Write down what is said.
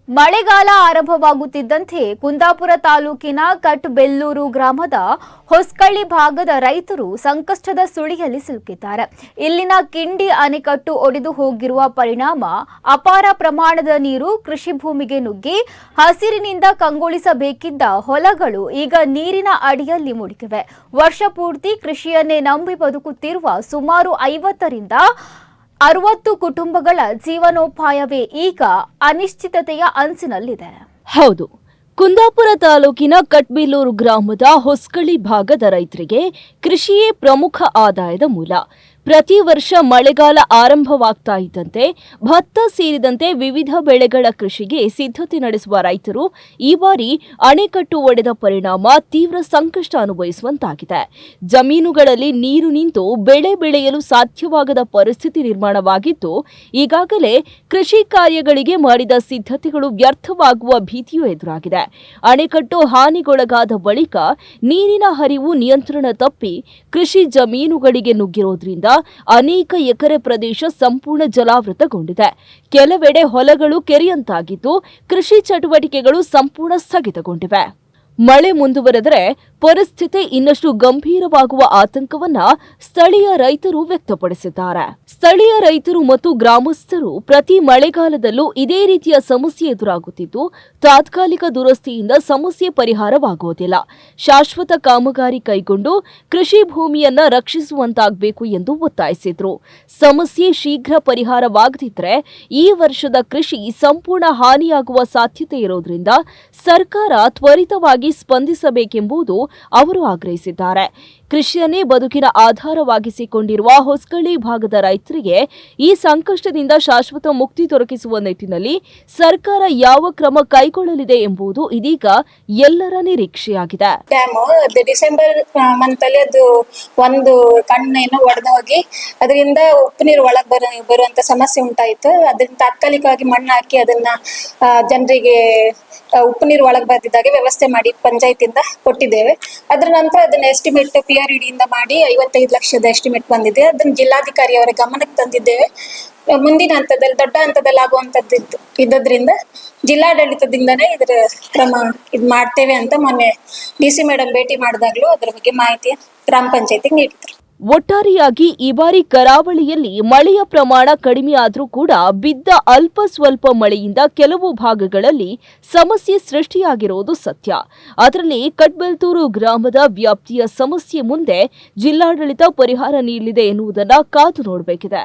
ಮಳೆಗಾಲ ಆರಂಭವಾಗುತ್ತಿದ್ದಂತೆ ಕುಂದಾಪುರ ತಾಲೂಕಿನ ಕಟ್ಬೆಲ್ಲೂರು ಗ್ರಾಮದ ಹೊಸ್ಕಳ್ಳಿ ಭಾಗದ ರೈತರು ಸಂಕಷ್ಟದ ಸುಳಿಯಲ್ಲಿ ಸಿಲುಕಿದ್ದಾರೆ. ಇಲ್ಲಿನ ಕಿಂಡಿ ಅಣೆಕಟ್ಟು ಒಡೆದು ಹೋಗಿರುವ ಪರಿಣಾಮ ಅಪಾರ ಪ್ರಮಾಣದ ನೀರು ಕೃಷಿ ಭೂಮಿಗೆ ನುಗ್ಗಿ ಹಸಿರಿನಿಂದ ಕಂಗೊಳಿಸಬೇಕಿದ್ದ ಹೊಲಗಳು ಈಗ ನೀರಿನ ಅಡಿಯಲ್ಲಿ ಮುಳುಗಿವೆ. ವರ್ಷ ಪೂರ್ತಿ ಕೃಷಿಯನ್ನೇ ನಂಬಿ ಬದುಕುತ್ತಿರುವ ಸುಮಾರು 50ರಿಂದ 60 ಕುಟುಂಬಗಳ ಜೀವನೋಪಾಯವೇ ಈಗ ಅನಿಶ್ಚಿತತೆಯ ಅಂಚಿನಲ್ಲಿದೆ. ಹೌದು, ಕುಂದಾಪುರ ತಾಲೂಕಿನ ಕಟ್ಬೆಲ್ಲೂರು ಗ್ರಾಮದ ಹೊಸ್ಕಳ್ಳಿ ಭಾಗದ ರೈತರಿಗೆ ಕೃಷಿಯೇ ಪ್ರಮುಖ ಆದಾಯದ ಮೂಲ. ಪ್ರತಿ ವರ್ಷ ಮಳೆಗಾಲ ಆರಂಭವಾಗ್ತಾ ಇದ್ದಂತೆ ಭತ್ತ ಸೇರಿದಂತೆ ವಿವಿಧ ಬೆಳೆಗಳ ಕೃಷಿಗೆ ಸಿದ್ಧತೆ ನಡೆಸುವ ರೈತರು ಈ ಬಾರಿ ಅಣೆಕಟ್ಟು ಒಡೆದ ಪರಿಣಾಮ ತೀವ್ರ ಸಂಕಷ್ಟ ಅನುಭವಿಸುವಂತಾಗಿದೆ. ಜಮೀನುಗಳಲ್ಲಿ ನೀರು ನಿಂತು ಬೆಳೆ ಬೆಳೆಯಲು ಸಾಧ್ಯವಾಗದ ಪರಿಸ್ಥಿತಿ ನಿರ್ಮಾಣವಾಗಿದ್ದು, ಈಗಾಗಲೇ ಕೃಷಿ ಕಾರ್ಯಗಳಿಗೆ ಮಾಡಿದ ಸಿದ್ಧತೆಗಳು ವ್ಯರ್ಥವಾಗುವ ಭೀತಿಯೂ ಎದುರಾಗಿದೆ. ಅಣೆಕಟ್ಟು ಹಾನಿಗೊಳಗಾದ ಬಳಿಕ ನೀರಿನ ಹರಿವು ನಿಯಂತ್ರಣ ತಪ್ಪಿ ಕೃಷಿ ಜಮೀನುಗಳಿಗೆ ನುಗ್ಗಿರೋದ್ರಿಂದ ಅನೇಕ ಎಕರೆ ಪ್ರದೇಶ ಸಂಪೂರ್ಣ ಜಲಾವೃತಗೊಂಡಿದೆ. ಕೆಲವೆಡೆ ಹೊಲಗಳು ಕೆರೆಯಂತಾಗಿದ್ದು, ಕೃಷಿ ಚಟುವಟಿಕೆಗಳು ಸಂಪೂರ್ಣ ಸ್ಥಗಿತಗೊಂಡಿವೆ. ಮಳೆ ಮುಂದುವರೆದರೆ ಪರಿಸ್ಥಿತಿ ಇನ್ನಷ್ಟು ಗಂಭೀರವಾಗುವ ಆತಂಕವನ್ನ ಸ್ಥಳೀಯ ರೈತರು ವ್ಯಕ್ತಪಡಿಸಿದ್ದಾರೆ. ಸ್ಥಳೀಯ ರೈತರು ಮತ್ತು ಗ್ರಾಮಸ್ಥರು ಪ್ರತಿ ಮಳೆಗಾಲದಲ್ಲೂ ಇದೇ ರೀತಿಯ ಸಮಸ್ಯೆ ಎದುರಾಗುತ್ತಿದ್ದು, ತಾತ್ಕಾಲಿಕ ದುರಸ್ತಿಯಿಂದ ಸಮಸ್ಯೆ ಪರಿಹಾರವಾಗುವುದಿಲ್ಲ. ಶಾಶ್ವತ ಕಾಮಗಾರಿ ಕೈಗೊಂಡು ಕೃಷಿ ಭೂಮಿಯನ್ನ ರಕ್ಷಿಸುವಂತಾಗಬೇಕು ಎಂದು ಒತ್ತಾಯಿಸಿದ್ರು. ಸಮಸ್ಯೆ ಶೀಘ್ರ ಪರಿಹಾರವಾಗದಿದ್ದರೆ ಈ ವರ್ಷದ ಕೃಷಿ ಸಂಪೂರ್ಣ ಹಾನಿಯಾಗುವ ಸಾಧ್ಯತೆ ಇರೋದ್ರಿಂದ ಸರ್ಕಾರ ತ್ವರಿತವಾಗಿ ಸ್ಪಂದಿಸಬೇಕೆಂಬುದು ಅವರು ಆಗ್ರಹಿಸಿದ್ದಾರೆ. ಕೃಷಿಯನ್ನೇ ಬದುಕಿನ ಆಧಾರವಾಗಿಸಿಕೊಂಡಿರುವ ಹೊಸ್ಕಳ್ಳಿ ಭಾಗದ ರೈತರಿಗೆ ಈ ಸಂಕಷ್ಟದಿಂದ ಶಾಶ್ವತ ಮುಕ್ತಿ ದೊರಕಿಸುವ ನಿಟ್ಟಿನಲ್ಲಿ ಸರ್ಕಾರ ಯಾವ ಕ್ರಮ ಕೈಗೊಳ್ಳಲಿದೆ ಎಂಬುದು ಇದೀಗ ಎಲ್ಲರ ನಿರೀಕ್ಷೆಯಾಗಿದೆ. ಡ್ಯಾಮ್ ಡಿಸೆಂಬರ್ ಮಂತ್ ಅಲ್ಲಿ ಅದು ಒಂದು ಕಣ್ಣೇನು ಒಡೆದು ಹೋಗಿ ಅದರಿಂದ ಉಪ್ಪು ನೀರು ಒಳಗೆ ಬರುವಂತ ಸಮಸ್ಯೆ ಉಂಟಾಯಿತು. ಅದನ್ನ ತಾತ್ಕಾಲಿಕವಾಗಿ ಮಣ್ಣು ಹಾಕಿ ಅದನ್ನ ಜನರಿಗೆ ಉಪ್ಪು ನೀರು ಒಳಗೆ ಬರ್ದಿದ್ದಾಗೆ ವ್ಯವಸ್ಥೆ ಮಾಡಿ ಪಂಚಾಯತಿಂದ ಕೊಟ್ಟಿದ್ದೇವೆ. ಅದರ ನಂತರ ಅದನ್ನ ಎಸ್ಟಿಮೇಟ್ PRED ಇಂದ ಮಾಡಿ 55 ಲಕ್ಷದ ಎಸ್ಟಿಮೇಟ್ ಬಂದಿದೆ. ಅದನ್ನ ಜಿಲ್ಲಾಧಿಕಾರಿ ಅವರ ಗಮನಕ್ಕೆ ತಂದಿದ್ದೇವೆ. ಮುಂದಿನ ಹಂತದಲ್ಲಿ ದೊಡ್ಡ ಹಂತದಲ್ಲಿ ಆಗುವಂತದ್ದು ಇದ್ದದ್ರಿಂದ ಜಿಲ್ಲಾಡಳಿತದಿಂದನೇ ಇದರ ಕ್ರಮ ಮಾಡ್ತೇವೆ ಅಂತ ಮೊನ್ನೆ DC ಮೇಡಮ್ ಭೇಟಿ ಮಾಡಿದಾಗ್ಲೂ ಅದರ ಬಗ್ಗೆ ಮಾಹಿತಿ ಗ್ರಾಮ ಪಂಚಾಯತಿಗೆ ನೀಡಿದ್ರು. ಒಟ್ಟಾರೆಯಾಗಿ ಈ ಬಾರಿ ಕರಾವಳಿಯಲ್ಲಿ ಮಳೆಯ ಪ್ರಮಾಣ ಕಡಿಮೆಯಾದರೂ ಕೂಡ ಬಿದ್ದ ಅಲ್ಪ ಸ್ವಲ್ಪ ಮಳೆಯಿಂದ ಕೆಲವು ಭಾಗಗಳಲ್ಲಿ ಸಮಸ್ಯೆ ಸೃಷ್ಟಿಯಾಗಿರುವುದು ಸತ್ಯ. ಅದರಲ್ಲಿ ಕಟ್ಬೆಲ್ತೂರು ಗ್ರಾಮದ ವ್ಯಾಪ್ತಿಯ ಸಮಸ್ಯೆ ಮುಂದೆ ಜಿಲ್ಲಾಡಳಿತ ಪರಿಹಾರ ನೀಡಲಿದೆ ಎನ್ನುವುದನ್ನು ಕಾದು ನೋಡಬೇಕಿದೆ.